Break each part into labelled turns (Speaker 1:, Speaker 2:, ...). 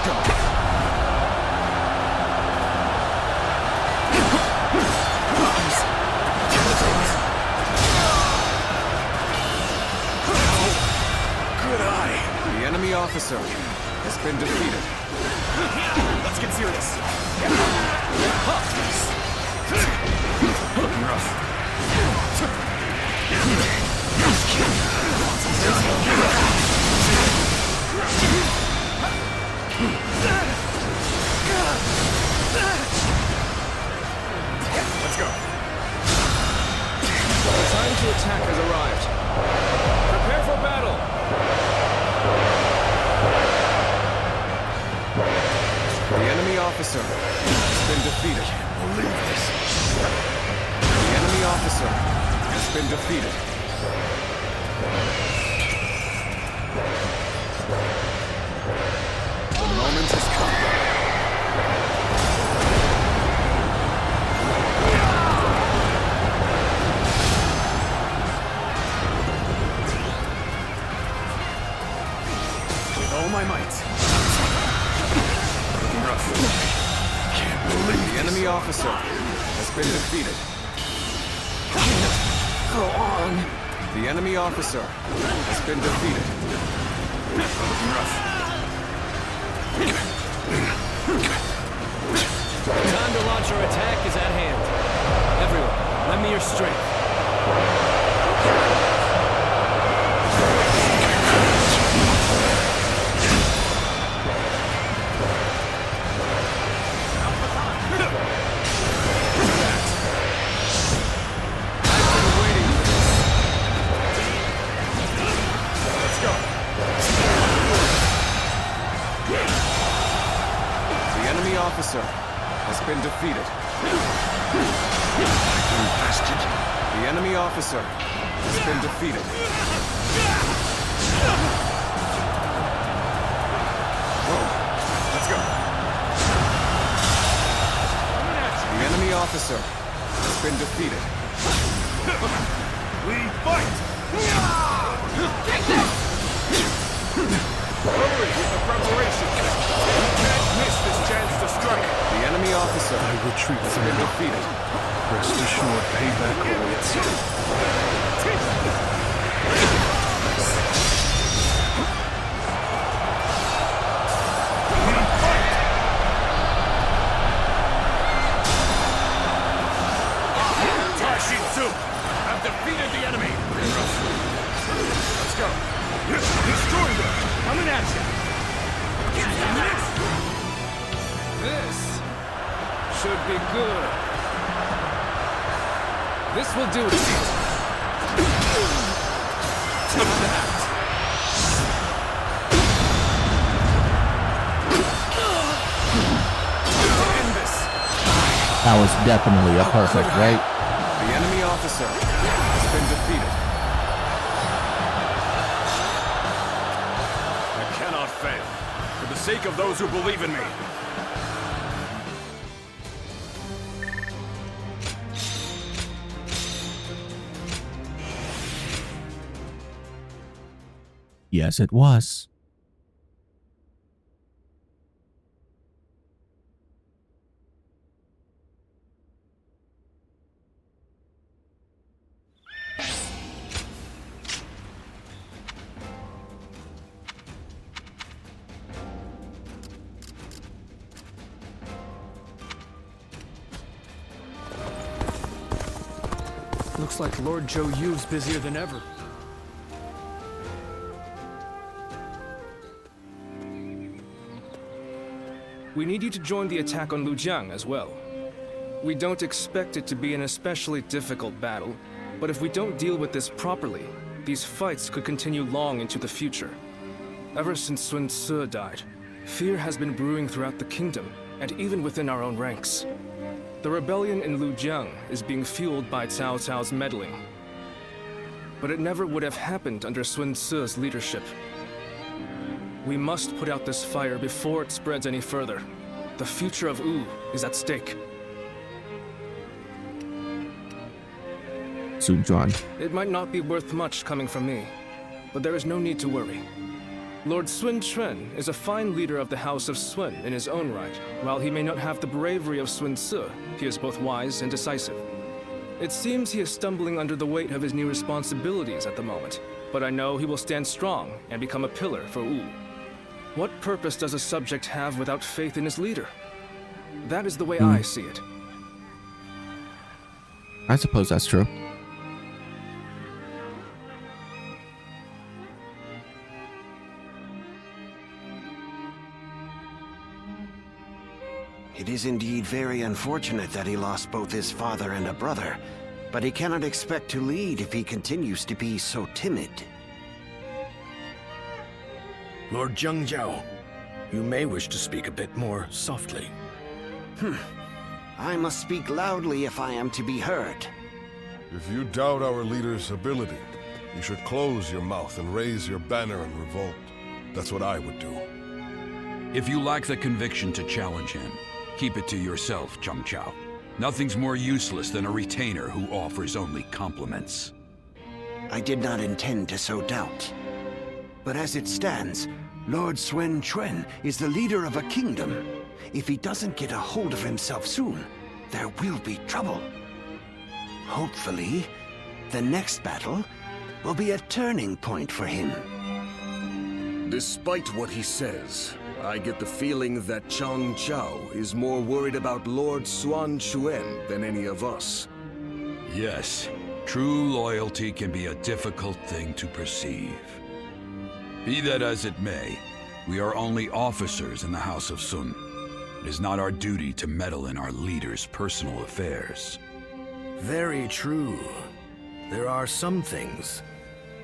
Speaker 1: The enemy officer has been defeated.
Speaker 2: Let's get serious. Let's go.
Speaker 3: The time to attack has arrived. Prepare for battle.
Speaker 1: The enemy officer has been defeated.
Speaker 2: Believe this.
Speaker 1: The enemy officer has been defeated. The moment has come.
Speaker 2: With all my might. Rough. Can't believe
Speaker 1: The enemy officer has been defeated.
Speaker 2: Go on.
Speaker 1: The enemy officer has been defeated.
Speaker 2: Rough.
Speaker 3: The time to launch our attack is at hand. Everyone, lend me your strength.
Speaker 1: Officer has been defeated. The enemy officer has been defeated. Whoa, let's go. The enemy officer has been defeated.
Speaker 2: We fight!
Speaker 3: Take this!
Speaker 2: Hurry with the preparation. You can't miss this chance to strike.
Speaker 1: The enemy officer
Speaker 4: I retreat
Speaker 1: has
Speaker 4: from
Speaker 1: been
Speaker 4: you.
Speaker 1: defeated.
Speaker 4: Rest assured, payback awaits.
Speaker 2: Cheathrough, I've defeated the enemy. Let's go. Destroy them. Coming at you.
Speaker 3: This should be good. This will do it.
Speaker 2: End this.
Speaker 5: That was definitely a perfect, right?
Speaker 1: The enemy officer has been defeated.
Speaker 2: I cannot fail. For the sake of those who believe in me.
Speaker 5: Yes, it was.
Speaker 3: Looks like Lord Zhou Yu's busier than ever. We need you to join the attack on Lujiang as well. We don't expect it to be an especially difficult battle, but if we don't deal with this properly, these fights could continue long into the future. Ever since Sun Ce died, fear has been brewing throughout the kingdom, and even within our own ranks. The rebellion in Lujiang is being fueled by Cao Cao's meddling. But it never would have happened under Sun Ce's leadership. We must put out this fire before it spreads any further. The future of Wu is at stake.
Speaker 5: Sun Quan.
Speaker 3: It might not be worth much coming from me, but there is no need to worry. Lord Sun Quan is a fine leader of the House of Sun in his own right. While he may not have the bravery of Sun Ce, he is both wise and decisive. It seems he is stumbling under the weight of his new responsibilities at the moment, but I know he will stand strong and become a pillar for Wu. What purpose does a subject have without faith in his leader? That is the way I see it.
Speaker 5: I suppose that's true.
Speaker 6: It is indeed very unfortunate that he lost both his father and a brother, but he cannot expect to lead if he continues to be so timid.
Speaker 4: Lord Zhengzhao, you may wish to speak a bit more softly.
Speaker 6: I must speak loudly if I am to be heard.
Speaker 2: If you doubt our leader's ability, you should close your mouth and raise your banner in revolt. That's what I would do.
Speaker 7: If you lack the conviction to challenge him, keep it to yourself, Zheng Zhao. Nothing's more useless than a retainer who offers only compliments.
Speaker 6: I did not intend to sow doubt. But as it stands, Lord Sun Quan is the leader of a kingdom. If he doesn't get a hold of himself soon, there will be trouble. Hopefully, the next battle will be a turning point for him.
Speaker 1: Despite what he says, I get the feeling that Zheng Zhao is more worried about Lord Sun Quan than any of us.
Speaker 7: Yes, true loyalty can be a difficult thing to perceive. Be that as it may, we are only officers in the House of Sun. It is not our duty to meddle in our leader's personal affairs.
Speaker 4: Very true. There are some things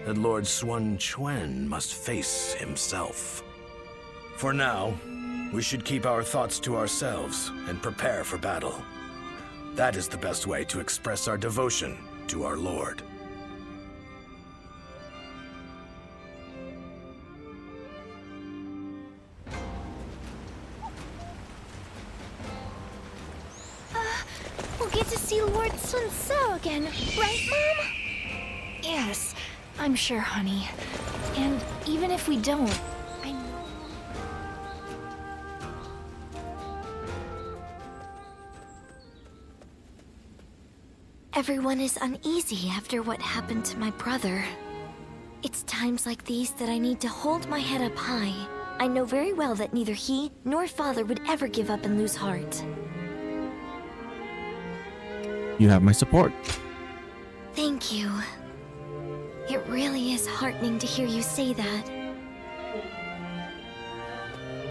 Speaker 4: that Lord Sun Quan must face himself. For now, we should keep our thoughts to ourselves and prepare for battle. That is the best way to express our devotion to our Lord.
Speaker 8: We'll get to see Lord Sun Ce again, right, Mom? Yes, I'm sure, honey. And even if we don't, I know. Everyone is uneasy after what happened to my brother. It's times like these that I need to hold my head up high. I know very well that neither he nor father would ever give up and lose heart.
Speaker 5: You have my support.
Speaker 8: Thank you. It really is heartening to hear you say that.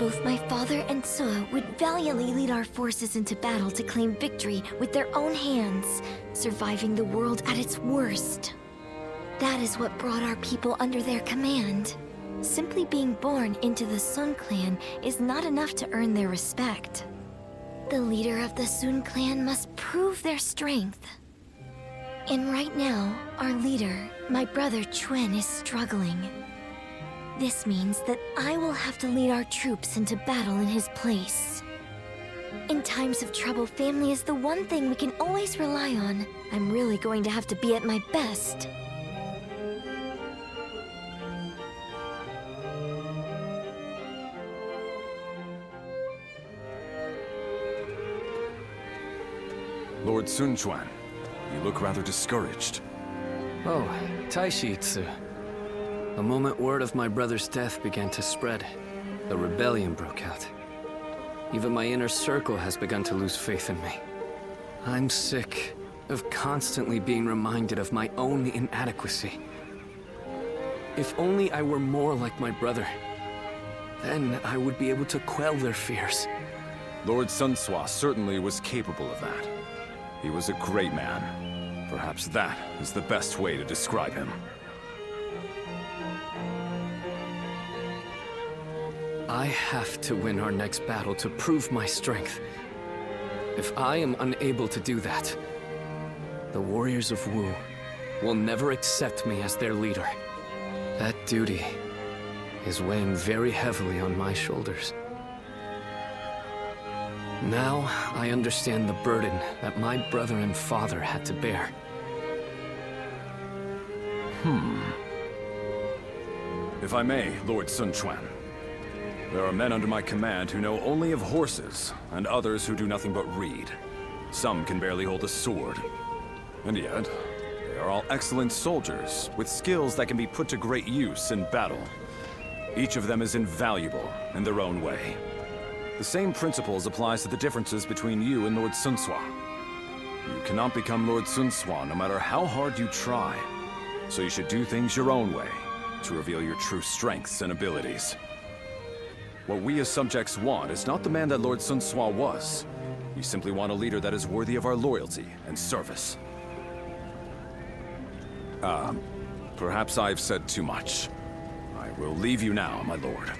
Speaker 8: Both my father and Ce would valiantly lead our forces into battle to claim victory with their own hands, surviving the world at its worst. That is what brought our people under their command. Simply being born into the Sun clan is not enough to earn their respect. The leader of the Sun clan must prove their strength. And right now, our leader, my brother Quan, is struggling. This means that I will have to lead our troops into battle in his place. In times of trouble, family is the one thing we can always rely on. I'm really going to have to be at my best.
Speaker 1: Lord Sun Quan, you look rather discouraged.
Speaker 9: Oh, Cheathrough. The moment word of my brother's death began to spread, the rebellion broke out. Even my inner circle has begun to lose faith in me. I'm sick of constantly being reminded of my own inadequacy. If only I were more like my brother, then I would be able to quell their fears.
Speaker 1: Lord Sun Ce certainly was capable of that. He was a great man. Perhaps that is the best way to describe him.
Speaker 9: I have to win our next battle to prove my strength. If I am unable to do that, the warriors of Wu will never accept me as their leader. That duty is weighing very heavily on my shoulders. Now, I understand the burden that my brother and father had to bear.
Speaker 1: If I may, Lord Sun Quan. There are men under my command who know only of horses, and others who do nothing but read. Some can barely hold a sword. And yet, they are all excellent soldiers, with skills that can be put to great use in battle. Each of them is invaluable in their own way. The same principles applies to the differences between you and Lord Sun Sua. You cannot become Lord Sun Sua no matter how hard you try. So you should do things your own way, to reveal your true strengths and abilities. What we as subjects want is not the man that Lord Sun Sua was. We simply want a leader that is worthy of our loyalty and service. Perhaps I've said too much. I will leave you now, my lord.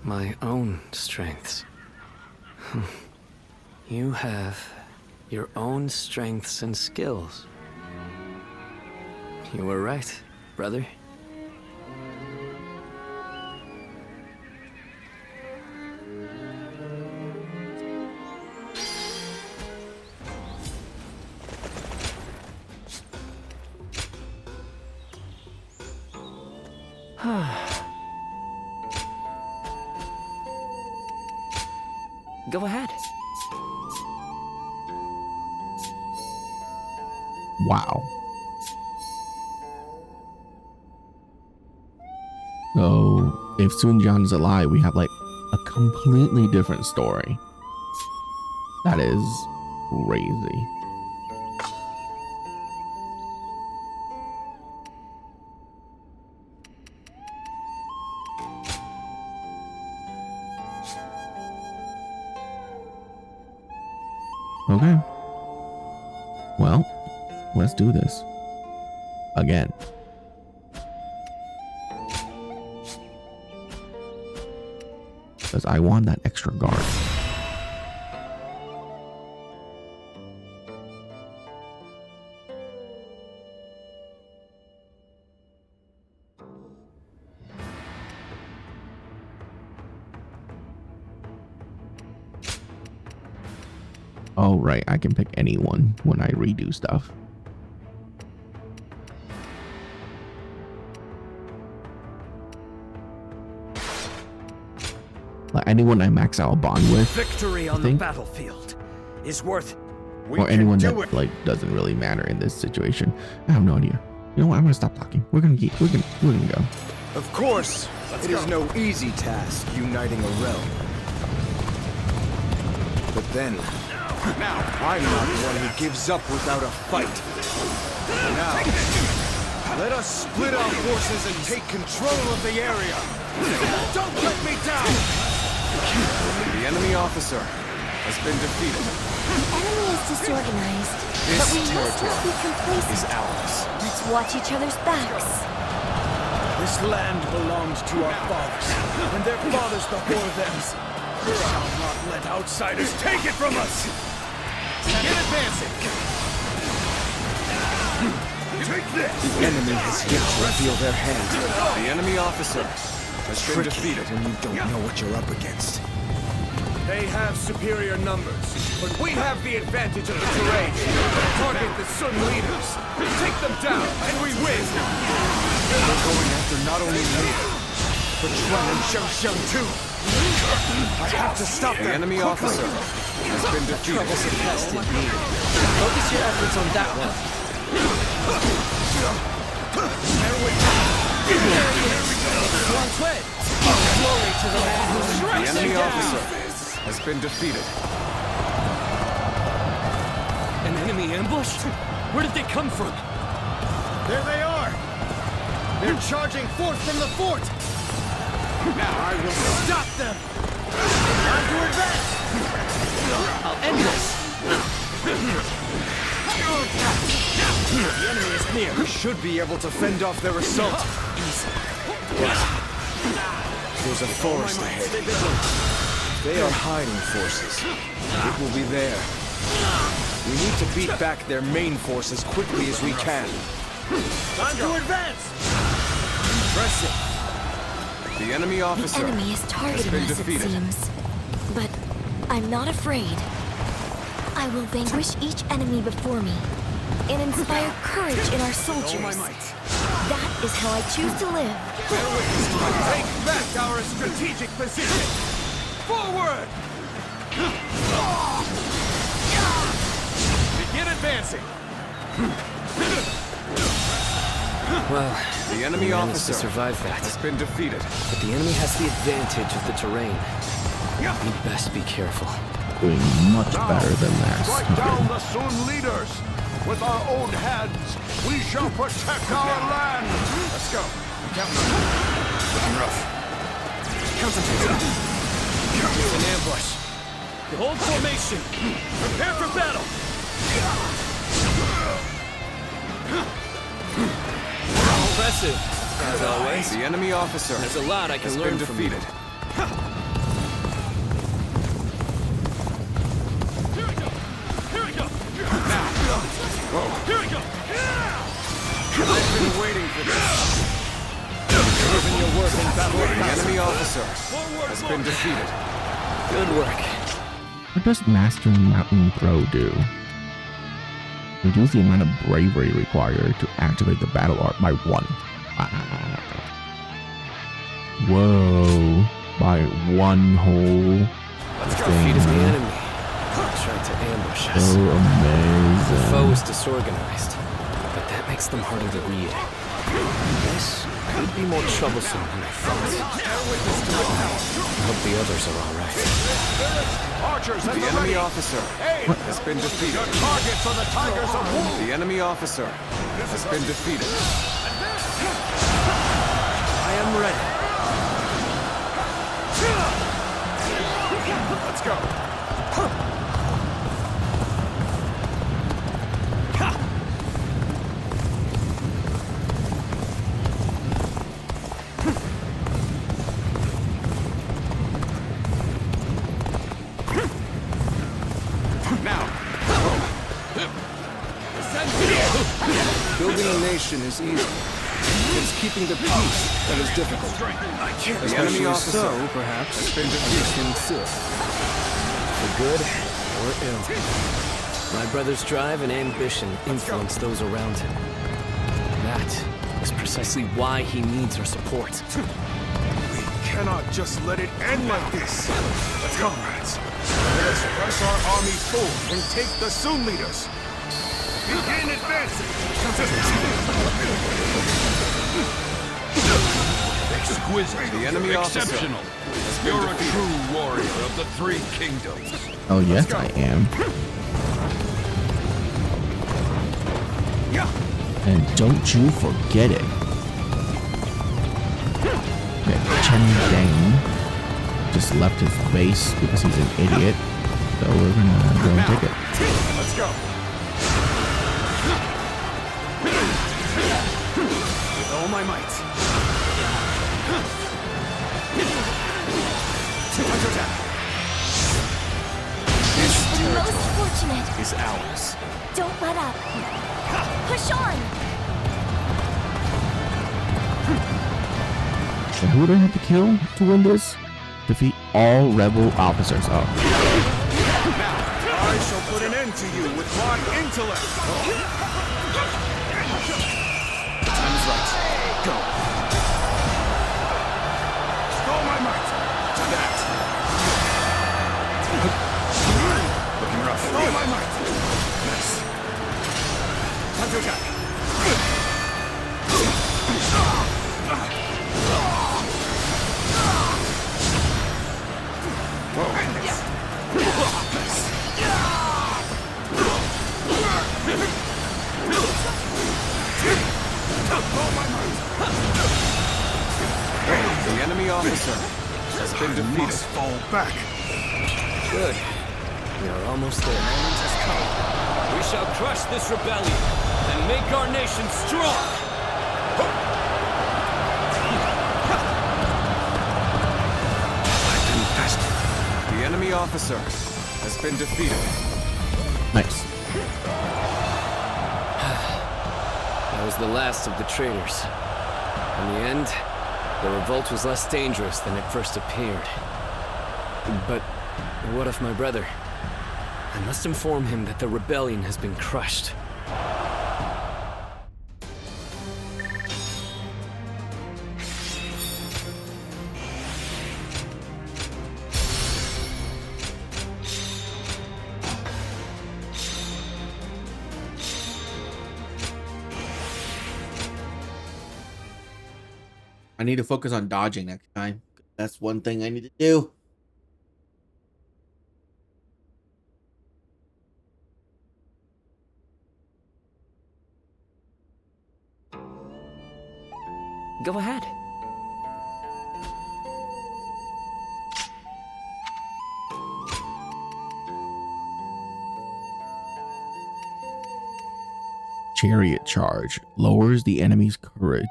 Speaker 9: My own strengths. You have your own strengths and skills. You were right, brother.
Speaker 10: Go ahead.
Speaker 5: Wow. So, if Sun Jian is alive, we have like a completely different story. That is crazy. Okay. Well, let's do this. Again. Because I want that extra guard. Oh, right. I can pick anyone when I redo stuff. Like anyone I max out a bond with.
Speaker 6: Victory on the battlefield is worth.
Speaker 5: Or anyone that like doesn't really matter in this situation. I have no idea. You know what? I'm gonna stop talking. We're gonna go.
Speaker 11: Of course, it is no easy task uniting a realm. But then, I'm not one who gives up without a fight. Now, let us split our forces and take control of the area. Don't let me down!
Speaker 6: The enemy officer has been defeated.
Speaker 8: The enemy is disorganized, but we must not be complacent.
Speaker 6: Is ours.
Speaker 8: Let's watch each other's backs.
Speaker 11: This land belongs to our fathers, and their fathers before them. We shall not let outsiders take it from us! Get advancing! Take this! The enemy has yet to reveal their hand.
Speaker 6: The enemy officer has been defeated.
Speaker 11: When you don't know what you're up against.
Speaker 12: They have superior numbers, but we have the advantage of the terrain. Target the Sun leaders, take them down, and we win!
Speaker 11: They're going after not only me, but Chuan and Xiang too! I have to stop them!
Speaker 6: The enemy officer has been defeated.
Speaker 10: Focus your efforts on that one. Glory to the man who strikes
Speaker 6: The enemy
Speaker 10: you down.
Speaker 6: officer has been defeated.
Speaker 9: An enemy ambush? Where did they come from?
Speaker 11: There they are! They're charging forth from the fort! Now I will stop them! Time to advance!
Speaker 10: I'll end this.
Speaker 11: The enemy is near. We should be able to fend off their assault. Easy. There's a forest ahead. They are hiding forces. It will be there. We need to beat back their main force as quickly as we can. Time to advance! Impressive.
Speaker 6: The enemy officer
Speaker 8: The enemy is targeting
Speaker 6: been
Speaker 8: us,
Speaker 6: defeated.
Speaker 8: it seems. But I'm not afraid. I will vanquish each enemy before me. and inspire courage in our soldiers. That is how I choose to live.
Speaker 12: Take back our strategic position! Forward! Begin advancing!
Speaker 9: Well,
Speaker 11: The enemy
Speaker 9: we managed
Speaker 11: officer
Speaker 9: to survive that.
Speaker 11: has been defeated.
Speaker 9: But the enemy has the advantage of the terrain. We'd best be careful.
Speaker 5: Doing much better than last
Speaker 12: Strike
Speaker 5: time.
Speaker 12: down the Sun leaders! With our own hands, we shall protect our land! Let's go.
Speaker 11: Looking rough. Concentrate.
Speaker 10: It's an ambush. Hold formation. Prepare for battle. Impressive, as always.
Speaker 11: The enemy officer
Speaker 10: There's a lot I can
Speaker 11: has
Speaker 10: learn
Speaker 11: been
Speaker 10: from you.
Speaker 11: defeated.
Speaker 12: I've been waiting for this.
Speaker 11: Given your work in battle, the enemy officer has been defeated.
Speaker 9: Good work.
Speaker 5: What does Mastering Mountain Throw do? Reduce the amount of bravery required to activate the battle art by 1. Wow. Whoa. By 1 whole
Speaker 9: Defeated the
Speaker 5: thing.
Speaker 9: enemy. Tried to ambush us.
Speaker 5: So
Speaker 9: The
Speaker 5: amazing.
Speaker 9: foe is disorganized, but that makes them harder to read. This could be more troublesome than I thought. I hope the others are all right.
Speaker 12: Archers at
Speaker 11: The enemy officer has been defeated.
Speaker 12: Your targets are the Tigers of Wu!
Speaker 11: The enemy officer has been defeated.
Speaker 10: I am ready.
Speaker 12: Let's go!
Speaker 11: Building a nation is easy. It's keeping the peace that is difficult. The enemy officer
Speaker 3: perhaps.
Speaker 11: has been defeated.
Speaker 9: For good or ill. My brother's drive and ambition influence those around him. That is precisely why he needs our support.
Speaker 12: We cannot just let it end like this. Comrades, let us press our army forward and take the Sun leaders. Begin advancing!
Speaker 7: Exquisite.
Speaker 11: The enemy officer
Speaker 7: Exceptional. You're a true warrior of the 3 kingdoms.
Speaker 5: Oh yes, I am. And don't you forget it. Okay, Chen Dang just left his base because he's an idiot. So we're gonna go and take it.
Speaker 12: Let's go! With all my might.
Speaker 8: The most fortunate.
Speaker 11: is ours.
Speaker 8: Don't let up. Push on!
Speaker 5: And who do I have to kill to win this? Defeat all rebel officers. Oh.
Speaker 12: I shall put an end to you with my intellect.
Speaker 11: Time's right. Go.
Speaker 12: With all my might.
Speaker 11: To that. Looking rough.
Speaker 12: With all my might.
Speaker 11: Nice.
Speaker 12: Time to attack.
Speaker 11: The enemy officer has been defeated.
Speaker 12: Must fall back.
Speaker 9: Good. We are almost there.
Speaker 10: Moment has come. We shall crush this rebellion and make our nation strong.
Speaker 11: The enemy officer has been defeated.
Speaker 5: Nice.
Speaker 9: That was the last of the traitors. In the end, the revolt was less dangerous than it first appeared. But what of my brother? I must inform him that the rebellion has been crushed.
Speaker 5: I need to focus on dodging next time. That's one thing I need to do.
Speaker 13: Go ahead.
Speaker 5: Chariot charge lowers the enemy's courage.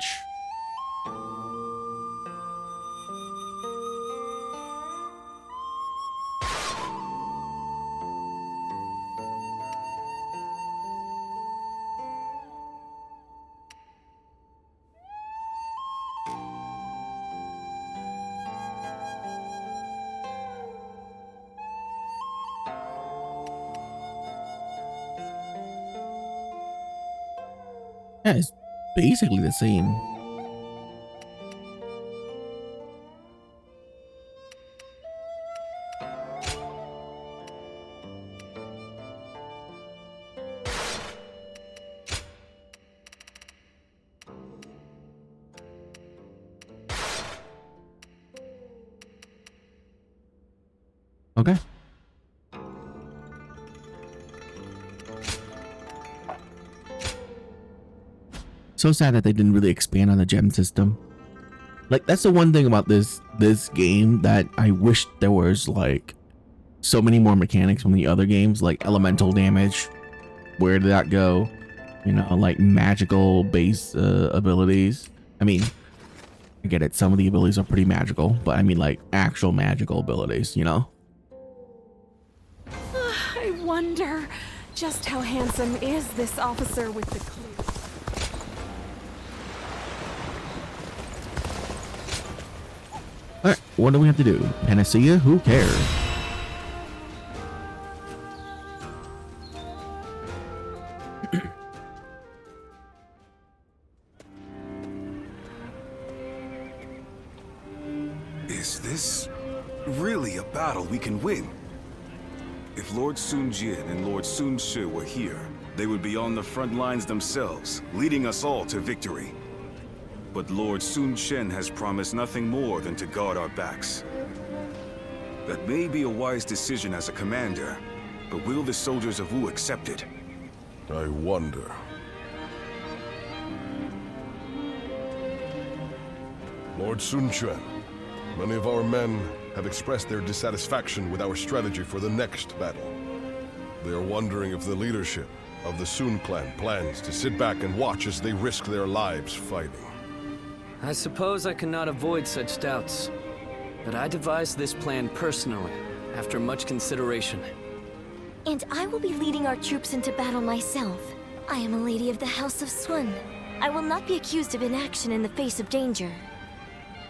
Speaker 5: Yeah, it's basically the same. Okay. So sad that they didn't really expand on the gem system. Like, that's the one thing about this game that I wish there was, like, so many more mechanics from the other games, like elemental damage. Where did that go? You know, like magical base abilities. I mean, I get it, some of the abilities are pretty magical, but I mean like actual magical abilities, you know?
Speaker 14: I wonder just how handsome is this officer with the clue.
Speaker 5: Alright, what do we have to do? Panacea? Who cares?
Speaker 12: Is this really a battle we can win? If Lord Sun Jian and Lord Sun Shi were here, they would be on the front lines themselves, leading us all to victory. But Lord Sun Chen has promised nothing more than to guard our backs. That may be a wise decision as a commander, but will the soldiers of Wu accept it?
Speaker 2: I wonder. Lord Sun Quan, many of our men have expressed their dissatisfaction with our strategy for the next battle. They are wondering if the leadership of the Sun clan plans to sit back and watch as they risk their lives fighting.
Speaker 9: I suppose I cannot avoid such doubts, but I devised this plan personally, after much consideration.
Speaker 8: And I will be leading our troops into battle myself. I am a lady of the House of Sun. I will not be accused of inaction in the face of danger.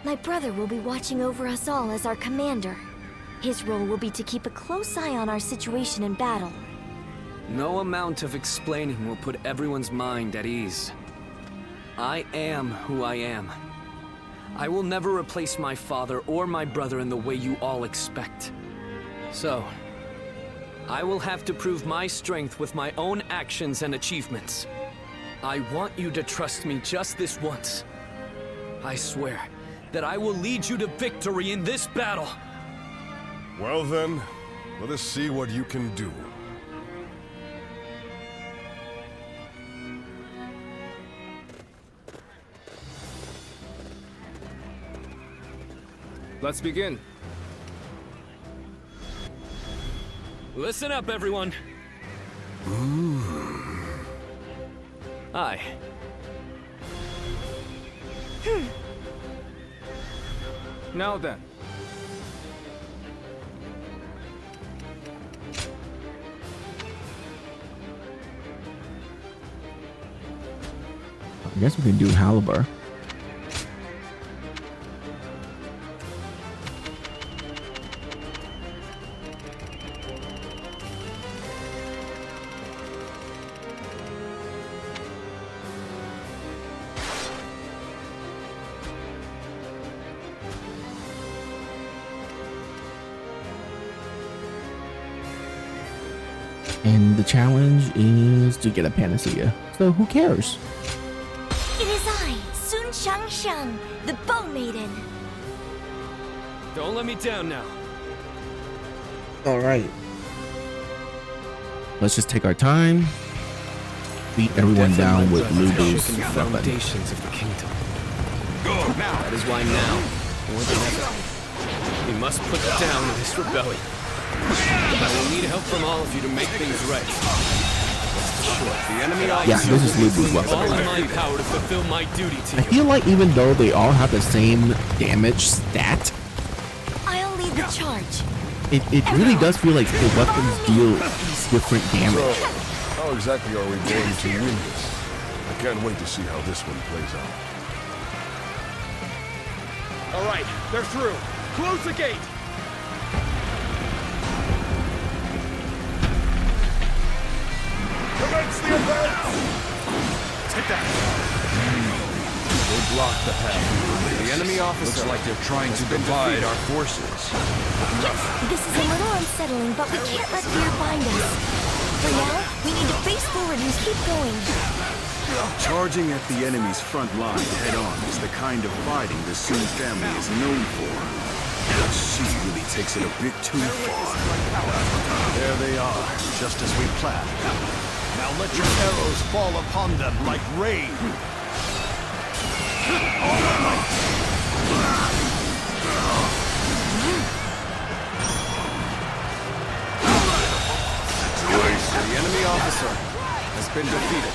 Speaker 8: My brother will be watching over us all as our commander. His role will be to keep a close eye on our situation in battle.
Speaker 9: No amount of explaining will put everyone's mind at ease. I am who I am. I will never replace my father or my brother in the way you all expect. So, I will have to prove my strength with my own actions and achievements. I want you to trust me just this once. I swear that I will lead you to victory in this battle.
Speaker 2: Well then, let us see what you can do.
Speaker 3: Let's begin.
Speaker 10: Listen up, everyone.
Speaker 9: Aye.
Speaker 3: Now then.
Speaker 5: I guess we can do Haliber. And the challenge is to get a panacea. So who cares?
Speaker 8: It is I, Sun Shang, the Bow Maiden.
Speaker 10: Don't let me down now.
Speaker 5: All right. Let's just take our time. Beat everyone down with Lu Bu's
Speaker 9: The
Speaker 5: weapon.
Speaker 9: foundations of the kingdom. That is why now, more than ever, we must put down this rebellion. I will need help from all of you to make things right. The enemy
Speaker 5: Yeah, this is Lu Bu's weapon.
Speaker 9: all in my power to fulfill my duty to
Speaker 5: I
Speaker 9: you.
Speaker 5: feel like even though they all have the same damage stat,
Speaker 8: I'll lead the charge.
Speaker 5: it really does feel like the weapons deal different damage.
Speaker 2: How exactly are we going to win this? I can't wait to see how this one plays out.
Speaker 11: All right, they're through. Close the gate.
Speaker 2: Commence the advance!
Speaker 11: Take that. They blocked the path. The enemy officer.
Speaker 7: Looks like they're trying to divide our forces.
Speaker 8: This is a little unsettling, but we can't let fear bind us. For now, we need to face forward and keep going.
Speaker 12: Charging at the enemy's front line head-on is the kind of fighting the Sun family is known for. But she really takes it a bit too far. There they are, just as we planned. Now let your arrows fall upon them like rain.
Speaker 11: The enemy officer has been defeated.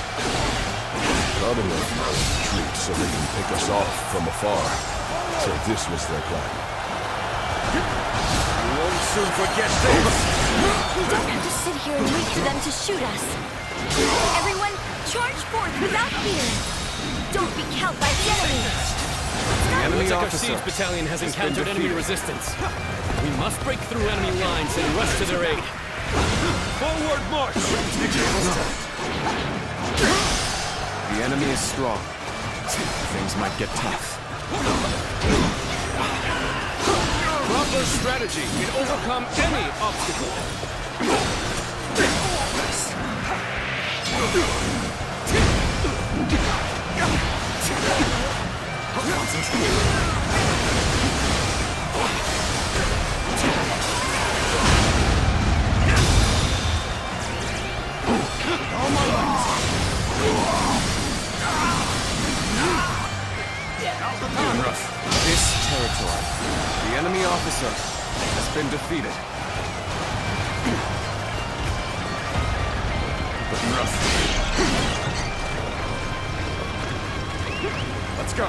Speaker 2: Not enough now to retreat so they can pick us off from afar. So this was their plan.
Speaker 11: You won't soon forget this.
Speaker 8: We don't have to sit here and wait for them to shoot us. Everyone, charge forth without fear. Don't be cowed by the enemy.
Speaker 10: Looks like our siege battalion has encountered enemy resistance. We must break through enemy lines and rush to their aid. Forward march!
Speaker 11: The enemy is strong. Things might get tough.
Speaker 10: Proper strategy can overcome any obstacle.
Speaker 11: This territory. The enemy officer has been defeated. Let's go.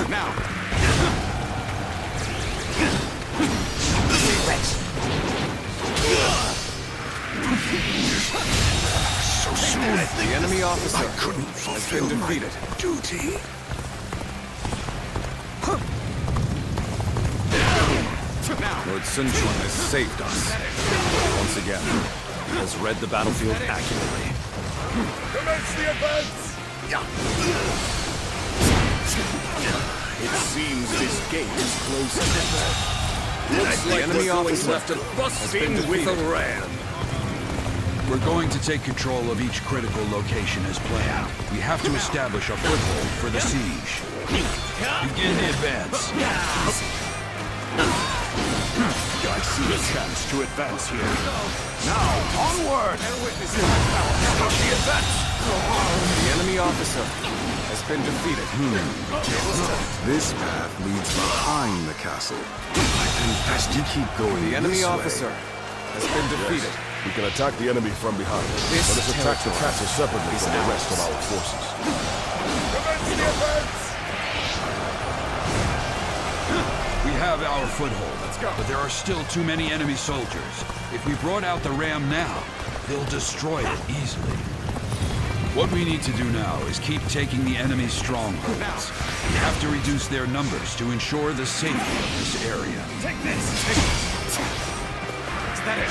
Speaker 11: Now.
Speaker 12: So soon.
Speaker 11: The enemy officer
Speaker 12: I couldn't
Speaker 11: has been
Speaker 12: fulfill my
Speaker 11: defeated.
Speaker 12: duty.
Speaker 1: Lord Sun Quan has saved us. Once again, he has read the battlefield accurately.
Speaker 2: Commence the advance!
Speaker 11: It seems this gate is closing. Looks like the enemy officer has been defeated.
Speaker 7: We're going to take control of each critical location as planned. We have to establish a foothold for the siege. Begin the advance.
Speaker 12: I see a chance to advance here. Now, onward!
Speaker 11: The enemy officer has been defeated.
Speaker 12: This path leads behind the castle. I best you keep going.
Speaker 11: The enemy
Speaker 12: this
Speaker 11: officer
Speaker 12: way.
Speaker 11: has been defeated.
Speaker 2: We can attack the enemy from behind.
Speaker 11: This
Speaker 2: Let us attack the
Speaker 11: territory
Speaker 2: castle separately
Speaker 11: is
Speaker 2: from the rest of
Speaker 11: ours.
Speaker 2: our forces. Commence the advance!
Speaker 7: We have our foothold, but there are still too many enemy soldiers. If we brought out the ram now, they'll destroy it easily. What we need to do now is keep taking the enemy's strongholds. We have to reduce their numbers to ensure the safety of this area.
Speaker 11: Take this! Is that it?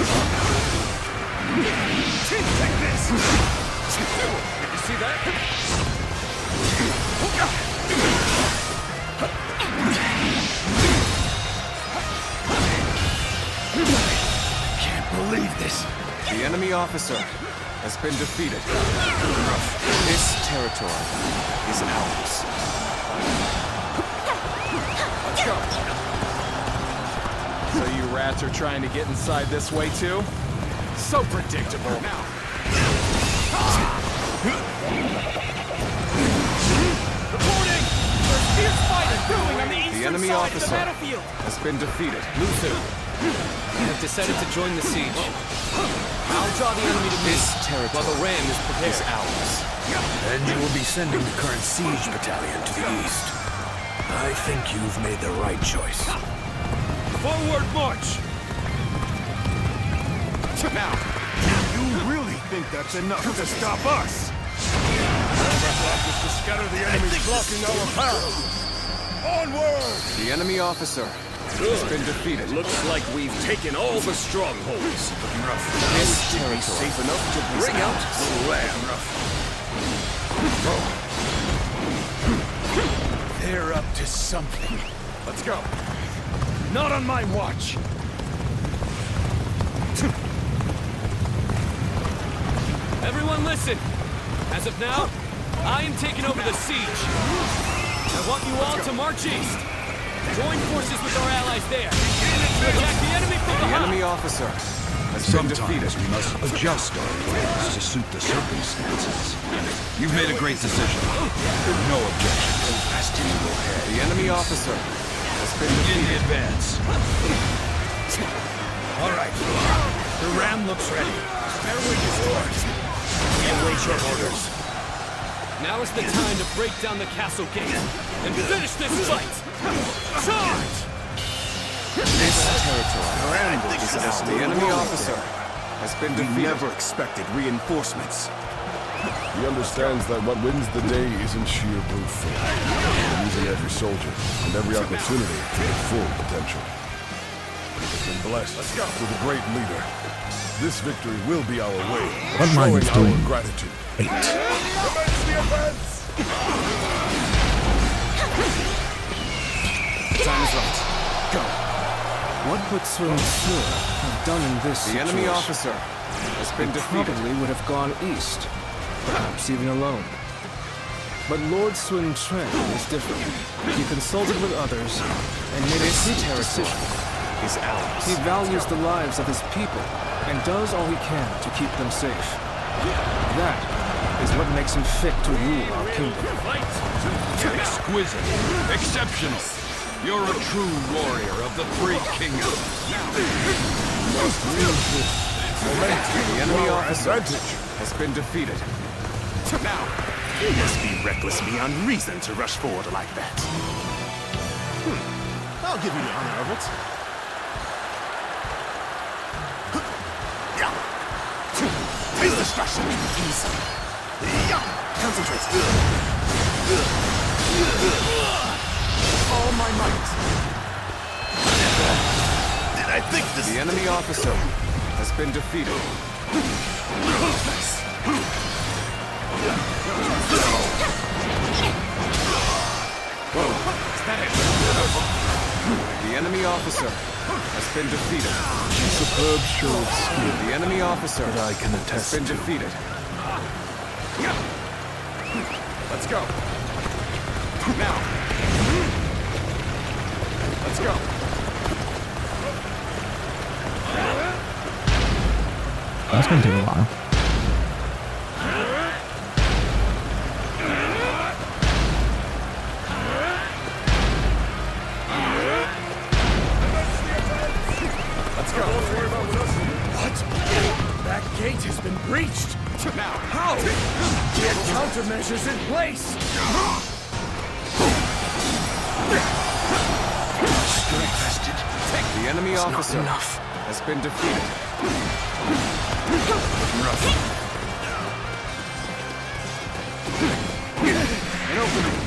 Speaker 11: Take this! Did you see that?
Speaker 6: Can't believe this.
Speaker 11: The enemy officer has been defeated. This territory is ours. Let's go. So you rats are trying to get inside this way too? So predictable. Now.
Speaker 10: Reporting! There's fierce fighting brewing on the eastern
Speaker 11: enemy
Speaker 10: side of the
Speaker 11: officer
Speaker 10: battlefield!
Speaker 11: has been defeated.
Speaker 10: Musou, I have decided to join the siege. I'll draw the enemy to me
Speaker 11: This territory
Speaker 10: while the ram is prepared.
Speaker 11: is ours.
Speaker 4: And you will be sending the current siege battalion to the east. I think you've made the right choice.
Speaker 12: Forward march! Now, you really think that's enough to stop us?
Speaker 2: To scatter the enemies blocking our path. Onward!
Speaker 11: The enemy officer has been defeated.
Speaker 1: Looks like we've taken all the strongholds.
Speaker 11: This territory
Speaker 1: Safe enough to bring out the ram.
Speaker 12: They're up to something. Let's go. Not on my watch.
Speaker 10: Everyone listen! As of now, I am taking over the siege. I want you all to march east. Join forces with our allies there. To attack the enemy from
Speaker 11: The
Speaker 10: behind.
Speaker 11: enemy officer has been defeated.
Speaker 7: Sometimes we must adjust our plans to suit the circumstances. You've made a great decision. No objections.
Speaker 11: The enemy officer has been
Speaker 7: Begin the
Speaker 11: defeated.
Speaker 7: advance.
Speaker 12: All right. The ram looks ready. Their wing is yours. We await your orders.
Speaker 10: Now is the time to break down the castle gate and finish this fight! Charge!
Speaker 11: This territory is ours. The enemy officer has been
Speaker 12: We
Speaker 11: defeated.
Speaker 12: never expected reinforcements.
Speaker 2: He understands that what wins the day isn't sheer brute force, but using every soldier and every opportunity to their full potential. We've been blessed with a great leader. This victory will be our way of
Speaker 5: What mine
Speaker 2: showing
Speaker 5: is
Speaker 2: our
Speaker 5: doing?
Speaker 2: gratitude.
Speaker 5: 8.
Speaker 2: Commence the advance!
Speaker 11: Time is right. Go.
Speaker 3: What would Sun Tzu have done in this
Speaker 11: The enemy
Speaker 3: situation?
Speaker 11: officer has been
Speaker 3: He
Speaker 11: defeated.
Speaker 3: probably would have gone east, perhaps even alone. But Lord Sun Quan is different. He consulted with others and made a quick decision.
Speaker 11: Is ours.
Speaker 3: He values the lives of his people and does all he can to keep them safe. That is what makes him fit to rule our kingdom.
Speaker 7: Exquisite. Exceptional. You're a true warrior of the Three Kingdoms.
Speaker 11: The enemy officer has been defeated.
Speaker 12: Now, you must be reckless beyond reason to rush forward like that. I'll give you the honor of it. Face destruction. Easy. Concentrate. All my might. Did I think this?
Speaker 11: The enemy officer has been defeated. The enemy officer has been defeated.
Speaker 2: Superb show of skill.
Speaker 11: The enemy officer
Speaker 2: That I can
Speaker 11: has
Speaker 2: attest
Speaker 11: been
Speaker 2: to.
Speaker 11: defeated.
Speaker 12: Let's go. Now. Let's go.
Speaker 5: That's gonna take a while.
Speaker 12: Let's go. What? That gate has been breached. Now, how? We had countermeasures in place.
Speaker 11: The enemy officer has been defeated. An opening.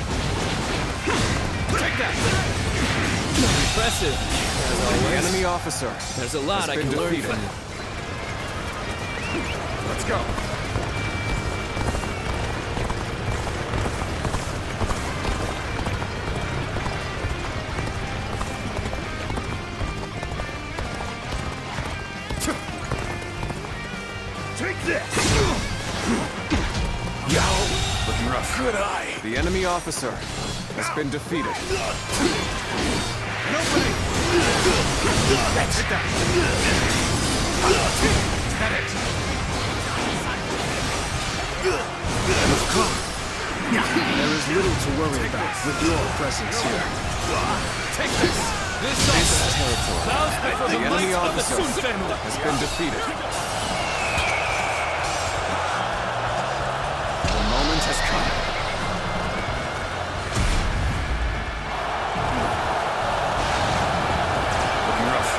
Speaker 12: Take that.
Speaker 10: Impressive. As
Speaker 11: The
Speaker 10: always,
Speaker 11: enemy officer
Speaker 10: there's a lot
Speaker 11: has
Speaker 10: I
Speaker 11: been
Speaker 10: can learn
Speaker 11: defeated.
Speaker 10: from you.
Speaker 12: Let's go.
Speaker 11: The enemy officer has been defeated.
Speaker 10: There is little to worry about with your presence here. Take this! This
Speaker 11: territory.
Speaker 10: The
Speaker 11: enemy
Speaker 10: of the
Speaker 11: officer
Speaker 10: Sun family
Speaker 11: has been defeated. The moment has come. Looking rough.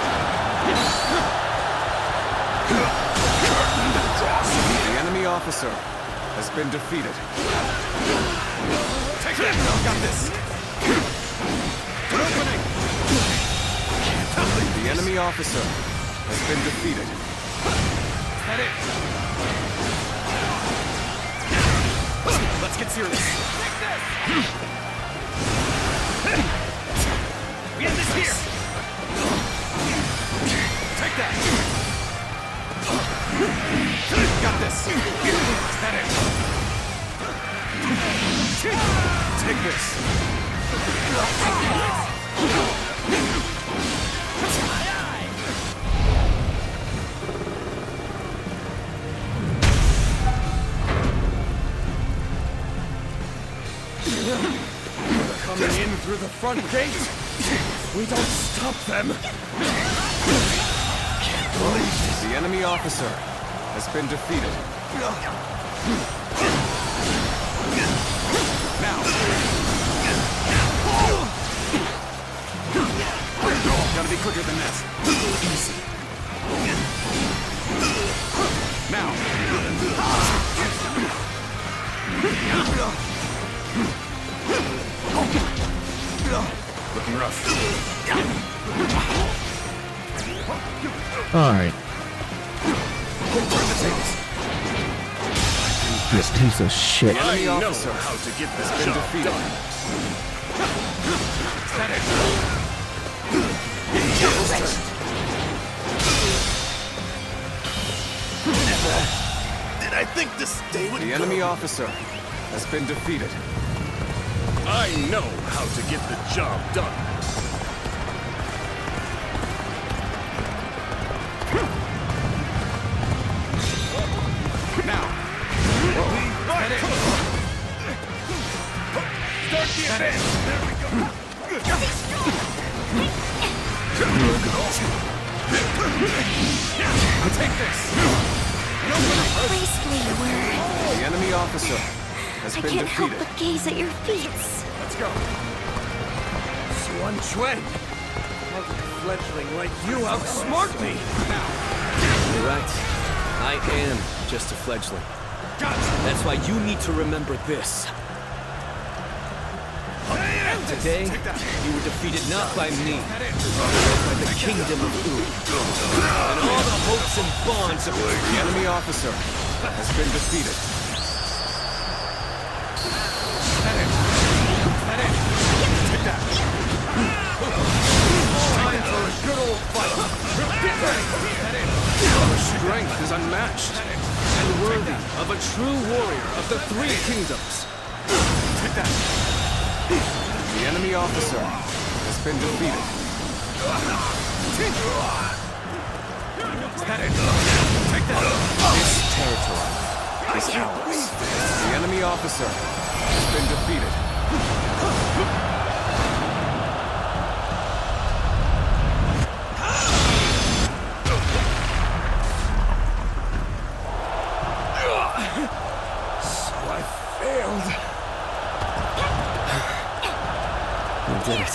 Speaker 11: The enemy officer has been defeated.
Speaker 10: Take that! Got this! An opening!
Speaker 11: The enemy officer has been defeated.
Speaker 10: Is that it? Let's get serious. Take this! We have this here! Take that! Got this! Is that it? Take this! Coming in through the front gate? We don't stop them!
Speaker 11: The enemy officer has been defeated.
Speaker 10: Now! Gotta be quicker than that. Easy. Now! Looking rough.
Speaker 5: All right. This piece of shit.
Speaker 11: The enemy
Speaker 10: I know
Speaker 11: officer
Speaker 10: how to get this
Speaker 11: has been
Speaker 10: job
Speaker 11: defeated.
Speaker 10: done. Is that it? Did I think this day would
Speaker 11: The enemy officer has been defeated.
Speaker 10: I know how to get the job done. Now. That it. Start the advance. There we go. Take this.
Speaker 8: Gracefully, you were.
Speaker 11: The enemy officer has
Speaker 8: I
Speaker 11: been
Speaker 8: can't help
Speaker 11: defeated.
Speaker 8: but gaze at your feet.
Speaker 10: Let's go. Swan Chuen. How did a fledgling like you outsmart me? Now.
Speaker 9: You're right. I am just a fledgling.
Speaker 10: Gotcha.
Speaker 9: That's why you need to remember this. Today, you were defeated not by me, but by the kingdom of U. And all the hopes and bonds of
Speaker 11: The enemy officer has been defeated.
Speaker 10: Take that. Time for a good old fight. Get ready.
Speaker 3: Our strength is unmatched and worthy of a true warrior of the three kingdoms.
Speaker 10: Take that.
Speaker 11: The enemy officer has been defeated.
Speaker 10: Is that it? Take that.
Speaker 11: This territory is ours. The enemy officer has been defeated.
Speaker 10: So I failed.
Speaker 9: You did it.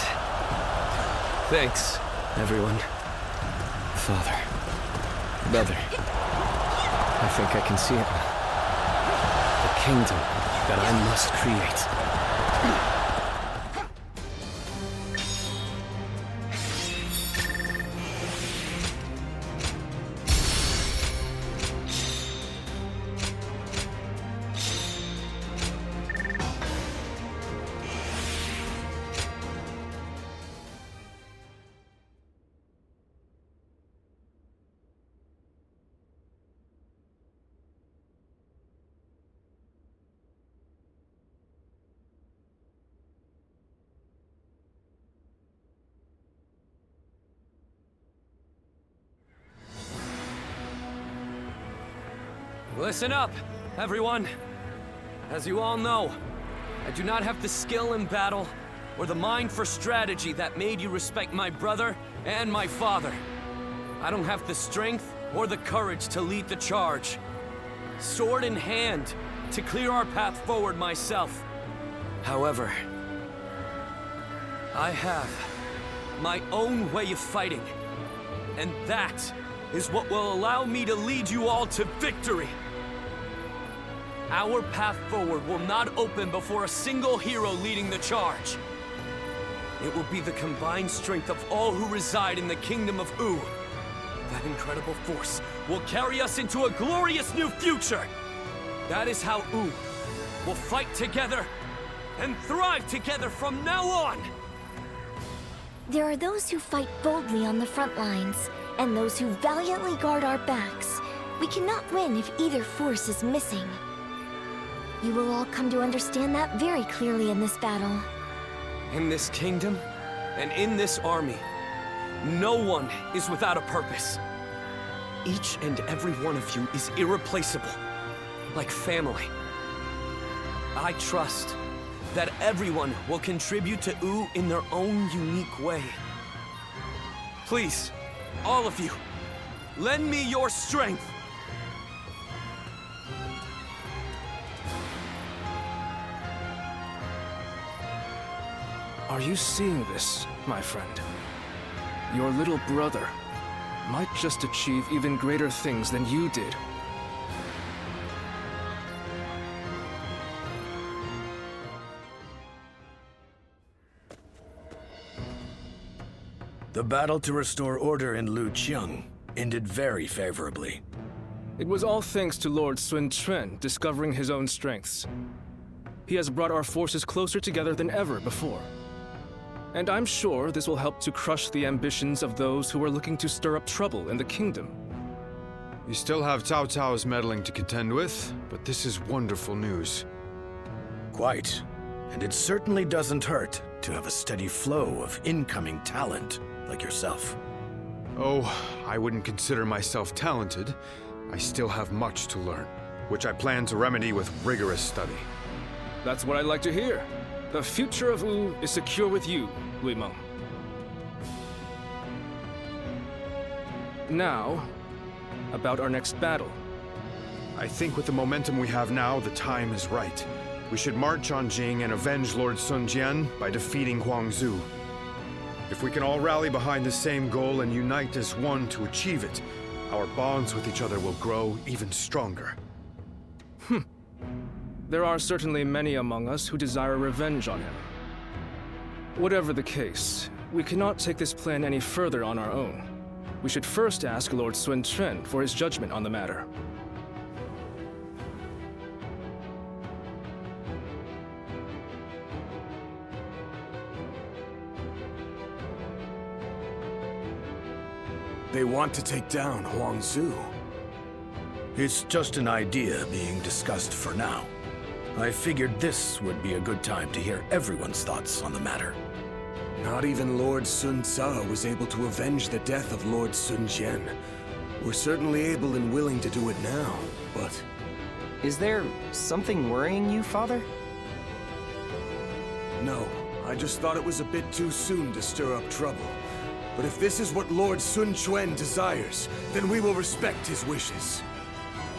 Speaker 9: Thanks, everyone. Father. Brother. I think I can see it now. The kingdom that I must create.
Speaker 10: Listen up, everyone. As you all know, I do not have the skill in battle or the mind for strategy that made you respect my brother and my father. I don't have the strength or the courage to lead the charge. Sword in hand, to clear our path forward myself. However, I have my own way of fighting, and that is what will allow me to lead you all to victory. Our path forward will not open before a single hero leading the charge. It will be the combined strength of all who reside in the kingdom of U. That incredible force will carry us into a glorious new future. That is how U will fight together and thrive together from now on.
Speaker 8: There are those who fight boldly on the front lines, and those who valiantly guard our backs. We cannot win if either force is missing. You will all come to understand that very clearly in this battle.
Speaker 10: In this kingdom, and in this army, no one is without a purpose. Each and every one of you is irreplaceable, like family. I trust that everyone will contribute to U in their own unique way. Please, all of you, lend me your strength.
Speaker 3: Are you seeing this, my friend? Your little brother might just achieve even greater things than you did.
Speaker 4: The battle to restore order in Luqiang ended very favorably.
Speaker 3: It was all thanks to Lord Sun Quan discovering his own strengths. He has brought our forces closer together than ever before. And I'm sure this will help to crush the ambitions of those who are looking to stir up trouble in the kingdom.
Speaker 13: You still have Cao Cao's meddling to contend with, but this is wonderful news.
Speaker 4: Quite. And it certainly doesn't hurt to have a steady flow of incoming talent like yourself.
Speaker 13: Oh, I wouldn't consider myself talented. I still have much to learn, which I plan to remedy with rigorous study.
Speaker 3: That's what I'd like to hear. The future of U is secure with you, Luimeng. Now, about our next battle.
Speaker 13: I think with the momentum we have now, the time is right. We should march on Jing and avenge Lord Sun Jian by defeating Huangzu. If we can all rally behind the same goal and unite as one to achieve it, our bonds with each other will grow even stronger.
Speaker 3: There are certainly many among us who desire revenge on him. Whatever the case, we cannot take this plan any further on our own. We should first ask Lord Sun Quan for his judgment on the matter.
Speaker 11: They want to take down Huangzu.
Speaker 4: It's just an idea being discussed for now. I figured this would be a good time to hear everyone's thoughts on the matter.
Speaker 11: Not even Lord Sun Ca was able to avenge the death of Lord Sun Jian. We're certainly able and willing to do it now, but...
Speaker 15: Is there something worrying you, Father?
Speaker 11: No, I just thought it was a bit too soon to stir up trouble. But if this is what Lord Sun Quan desires, then we will respect his wishes.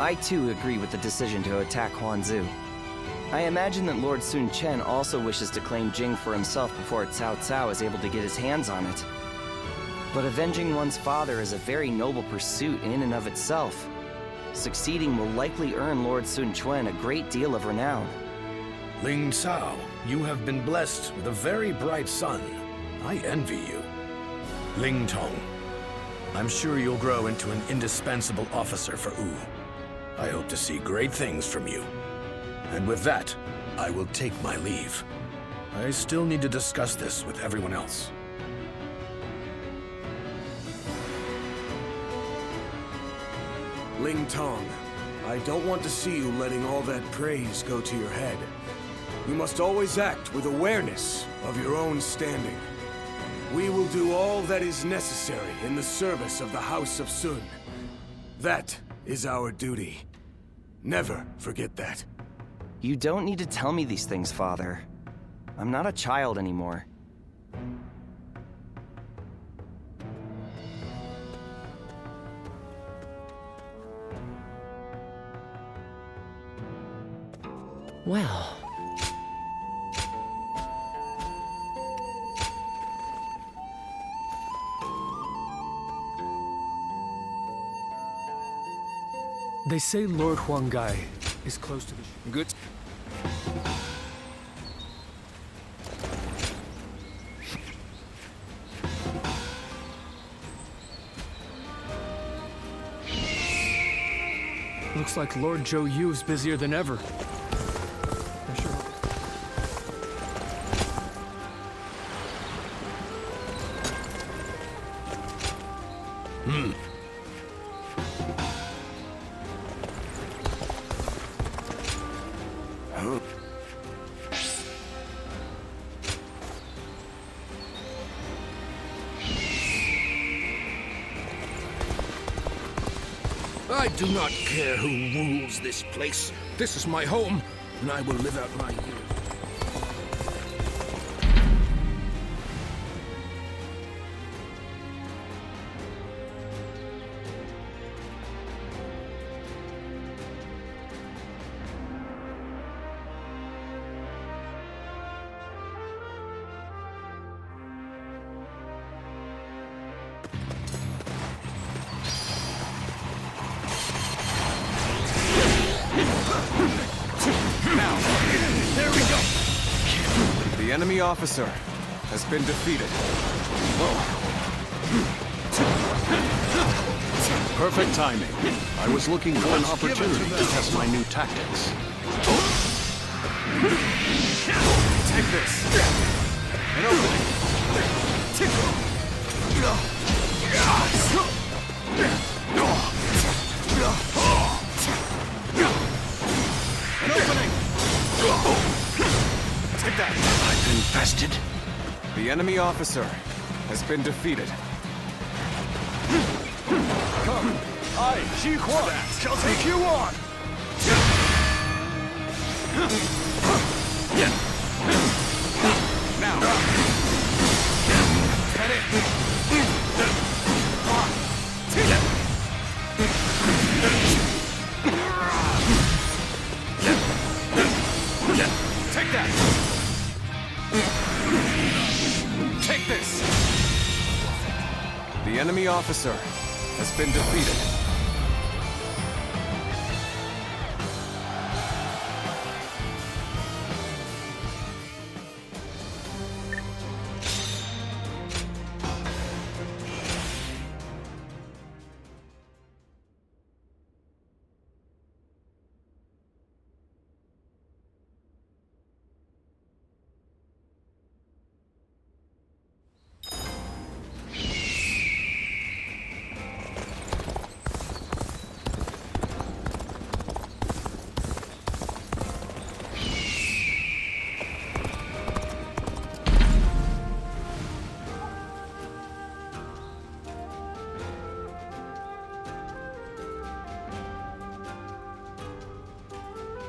Speaker 15: I too agree with the decision to attack Huangzu. I imagine that Lord Sun Quan also wishes to claim Jing for himself before Cao Cao is able to get his hands on it. But avenging one's father is a very noble pursuit in and of itself. Succeeding will likely earn Lord Sun Quan a great deal of renown.
Speaker 4: Ling Cao, you have been blessed with a very bright son. I envy you. Ling Tong, I'm sure you'll grow into an indispensable officer for U. I hope to see great things from you. And with that, I will take my leave. I still need to discuss this with everyone else.
Speaker 11: Ling Tong, I don't want to see you letting all that praise go to your head. You must always act with awareness of your own standing. We will do all that is necessary in the service of the House of Sun. That is our duty.
Speaker 16: Never forget that.
Speaker 15: You don't need to tell me these things, Father. I'm not a child anymore.
Speaker 9: Well. They say Lord Huanggai is close to the...
Speaker 3: Good.
Speaker 10: Looks like Lord Zhou Yu's busier than ever. I sure hope.
Speaker 17: I do not care who rules this place. This is my home, and I will live out my years.
Speaker 11: The enemy officer has been defeated.
Speaker 1: Perfect timing. I was looking for an opportunity to test my new tactics.
Speaker 11: Take this. An opening. An opening. Take that.
Speaker 6: I've been bested.
Speaker 11: The enemy officer has been defeated.
Speaker 13: Come, I, Cheathrough, shall take you on!
Speaker 11: Now! Head in! Take that! Take this! The enemy officer has been defeated.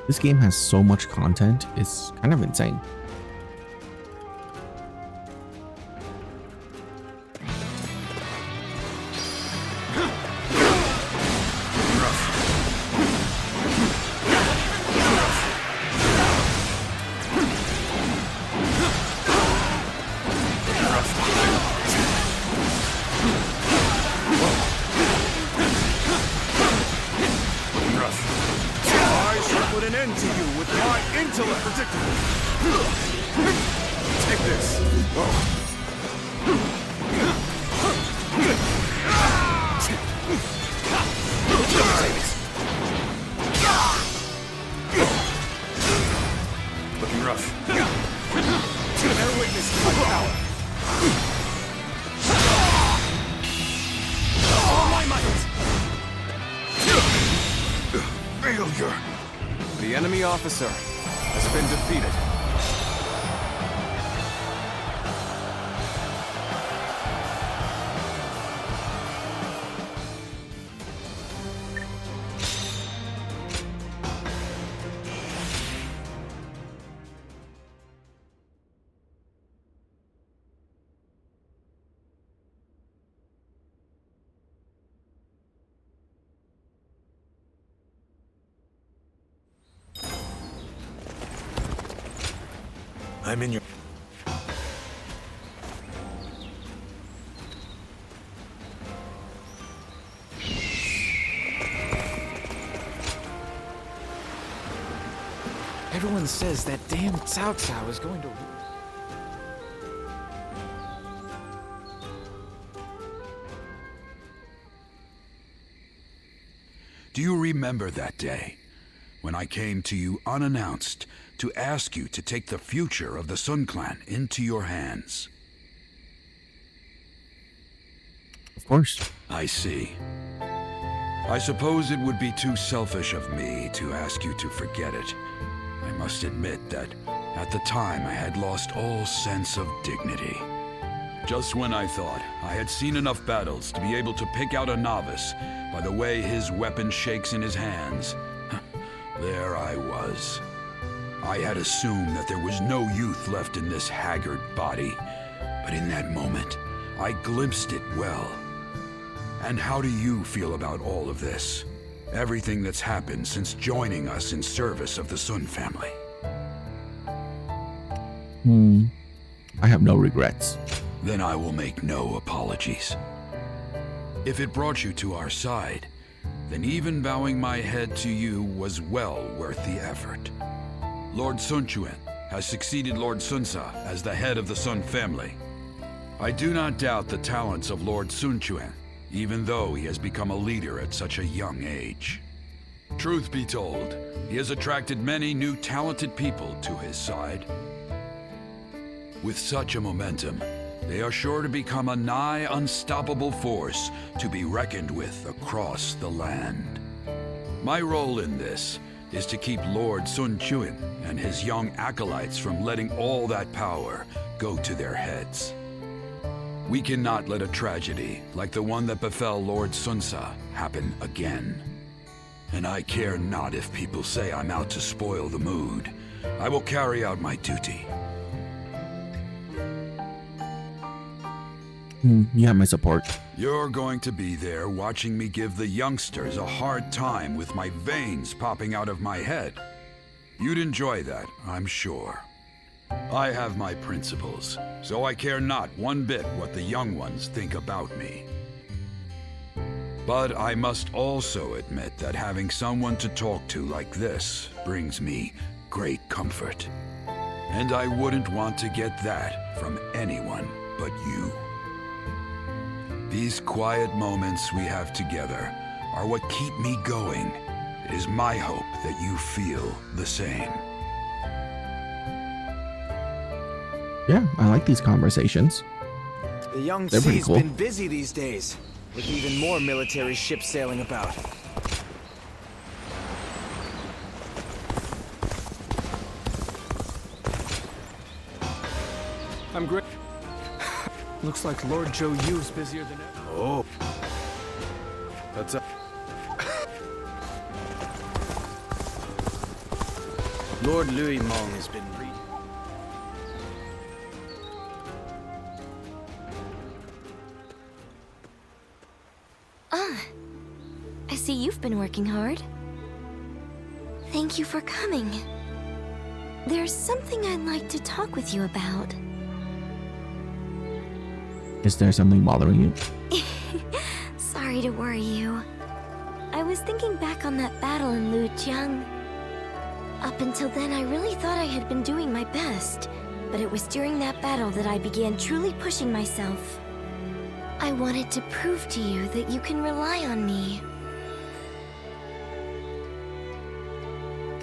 Speaker 5: This game has so much content, it's kind of insane. The enemy officer has been defeated.
Speaker 17: I'm in your...
Speaker 11: Everyone says that damn Cao Cao is going to...
Speaker 7: Do you remember that day, when I came to you unannounced to ask you to take the future of the Sun Clan into your hands?
Speaker 5: Of course.
Speaker 7: I see. I suppose it would be too selfish of me to ask you to forget it. I must admit that at the time I had lost all sense of dignity. Just when I thought I had seen enough battles to be able to pick out a novice by the way his weapon shakes in his hands, there I was. I had assumed that there was no youth left in this haggard body, but in that moment, I glimpsed it well. And how do you feel about all of this? Everything that's happened since joining us in service of the Sun family?
Speaker 5: I have no regrets.
Speaker 7: Then I will make no apologies. If it brought you to our side, then even bowing my head to you was well worth the effort. Lord Sun Quan has succeeded Lord Sun Ca as the head of the Sun family. I do not doubt the talents of Lord Sun Quan, even though he has become a leader at such a young age. Truth be told, he has attracted many new talented people to his side. With such a momentum, they are sure to become a nigh unstoppable force to be reckoned with across the land. My role in this is to keep Lord Sun Quan and his young acolytes from letting all that power go to their heads. We cannot let a tragedy like the one that befell Lord Sun Ca happen again. And I care not if people say I'm out to spoil the mood. I will carry out my duty.
Speaker 5: You have my support.
Speaker 7: You're going to be there watching me give the youngsters a hard time with my veins popping out of my head. You'd enjoy that, I'm sure. I have my principles, so I care not one bit what the young ones think about me. But I must also admit that having someone to talk to like this brings me great comfort. And I wouldn't want to get that from anyone but you. These quiet moments we have together are what keep me going. It is my hope that you feel the same.
Speaker 5: Yeah, I like these conversations.
Speaker 11: The young
Speaker 5: They're pretty
Speaker 11: sea's
Speaker 5: cool.
Speaker 11: been busy these days, with even more military ships sailing about.
Speaker 3: I'm great. Looks like Lord Zhou Yu's busier than ever.
Speaker 13: Oh. That's a...
Speaker 11: Lord Louis Mong has been reading.
Speaker 8: I see you've been working hard. Thank you for coming. There's something I'd like to talk with you about.
Speaker 5: Is there something bothering you?
Speaker 8: Sorry to worry you. I was thinking back on that battle in Lujiang. Up until then, I really thought I had been doing my best, but it was during that battle that I began truly pushing myself. I wanted to prove to you that you can rely on me.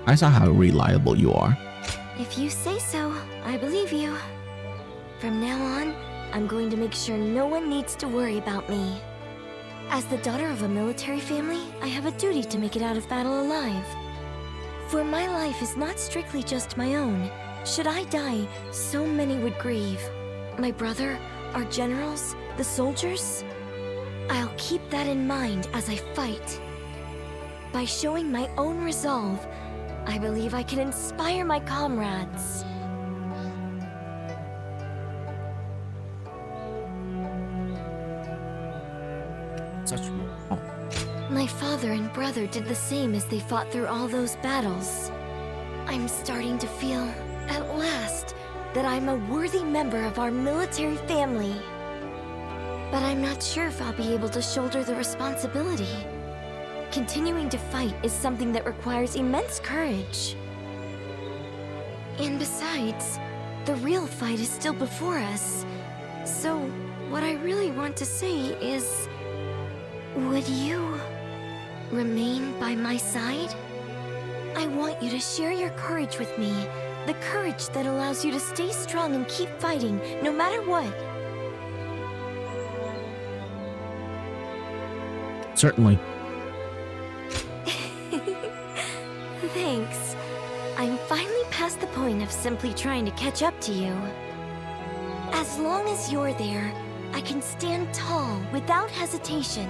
Speaker 5: I saw how reliable you are.
Speaker 8: If you say so, I believe you. From now on, I'm going to make sure no one needs to worry about me. As the daughter of a military family, I have a duty to make it out of battle alive. For my life is not strictly just my own. Should I die, so many would grieve. My brother, our generals, the soldiers? I'll keep that in mind as I fight. By showing my own resolve, I believe I can inspire my comrades. My father and brother did the same as they fought through all those battles. I'm starting to feel, at last, that I'm a worthy member of our military family. But I'm not sure if I'll be able to shoulder the responsibility. Continuing to fight is something that requires immense courage. And besides, the real fight is still before us. So, what I really want to say is... would you remain by my side? I want you to share your courage with me. The courage that allows you to stay strong and keep fighting, no matter what.
Speaker 5: Certainly.
Speaker 8: Thanks. I'm finally past the point of simply trying to catch up to you. As long as you're there, I can stand tall without hesitation.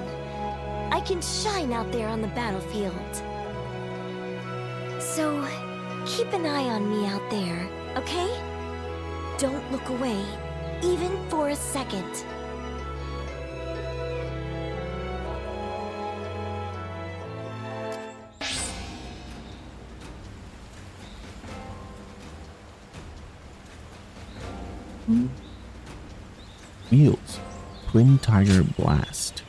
Speaker 8: I can shine out there on the battlefield. So, keep an eye on me out there, okay? Don't look away, even for a second.
Speaker 5: Wheels. Twin Tiger Blast.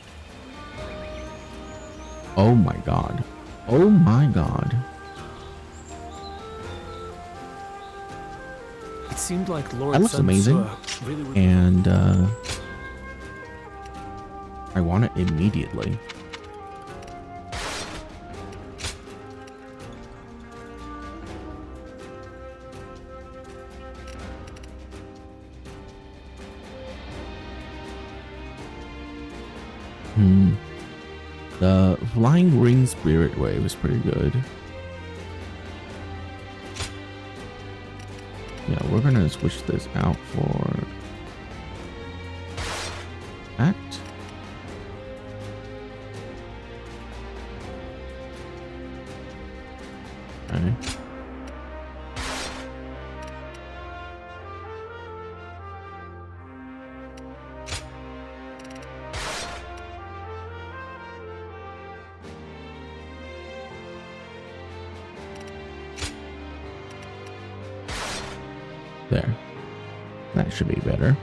Speaker 5: Oh my god. Oh my god.
Speaker 10: It seemed like Lord
Speaker 5: That looks
Speaker 10: Sun
Speaker 5: amazing.
Speaker 10: Tzu really
Speaker 5: And I want it immediately. The Flying Ring Spirit Wave is pretty good. Yeah, we're gonna switch this out for that. Okay. There. That should be better.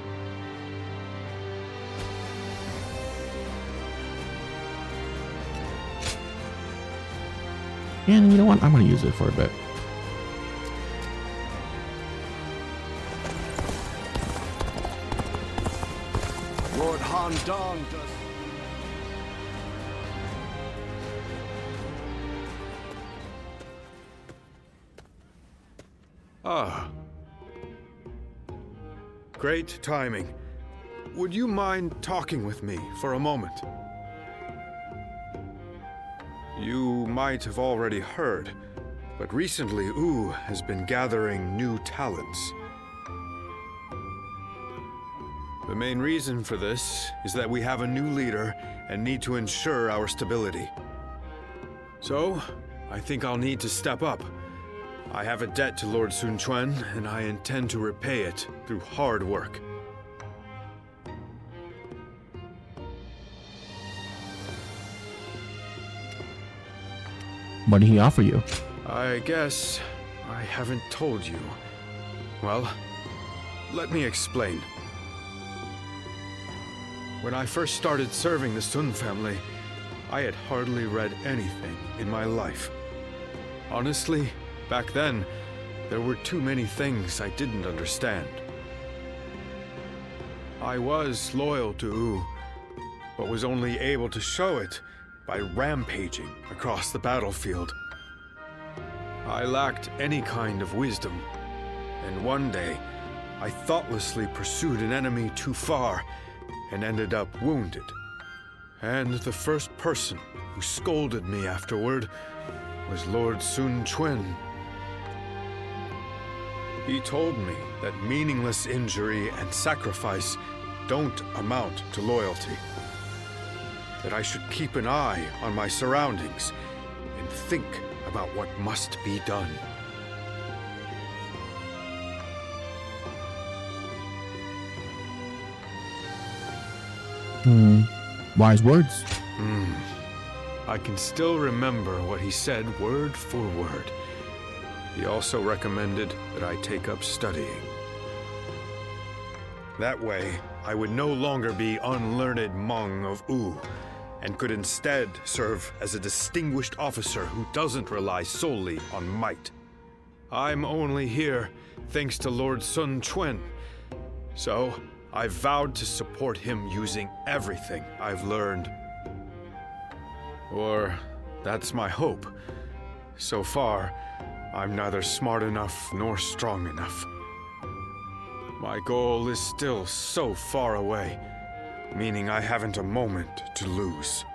Speaker 5: And you know what? I'm going to use it for a bit.
Speaker 6: Lord Han Dong does...
Speaker 13: Ah. Great timing. Would you mind talking with me for a moment? You might have already heard, but recently Wu has been gathering new talents. The main reason for this is that we have a new leader and need to ensure our stability. So, I think I'll need to step up. I have a debt to Lord Sun Quan, and I intend to repay it through hard work.
Speaker 5: What did he offer you?
Speaker 13: I guess I haven't told you. Well, let me explain. When I first started serving the Sun family, I had hardly read anything in my life. Honestly, back then, there were too many things I didn't understand. I was loyal to Wu, but was only able to show it by rampaging across the battlefield. I lacked any kind of wisdom, and one day, I thoughtlessly pursued an enemy too far and ended up wounded. And the first person who scolded me afterward was Lord Sun Quan. He told me that meaningless injury and sacrifice don't amount to loyalty. That I should keep an eye on my surroundings and think about what must be done.
Speaker 5: Wise words.
Speaker 13: I can still remember what he said word for word. He also recommended that I take up studying. That way, I would no longer be unlearned Meng of Wu, and could instead serve as a distinguished officer who doesn't rely solely on might. I'm only here thanks to Lord Sun Quan, so I've vowed to support him using everything I've learned. Or that's my hope. So far, I'm neither smart enough nor strong enough. My goal is still so far away, meaning I haven't a moment to lose.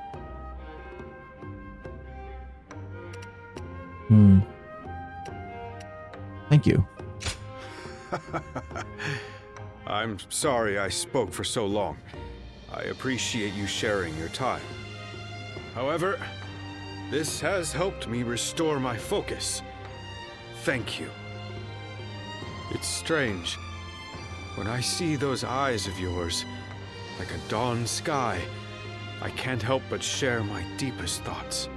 Speaker 5: Thank you.
Speaker 13: I'm sorry I spoke for so long. I appreciate you sharing your time. However, this has helped me restore my focus. Thank you. It's strange. When I see those eyes of yours, like a dawn sky, I can't help but share my deepest thoughts.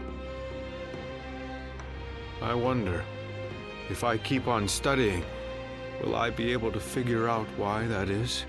Speaker 13: I wonder, if I keep on studying, will I be able to figure out why that is?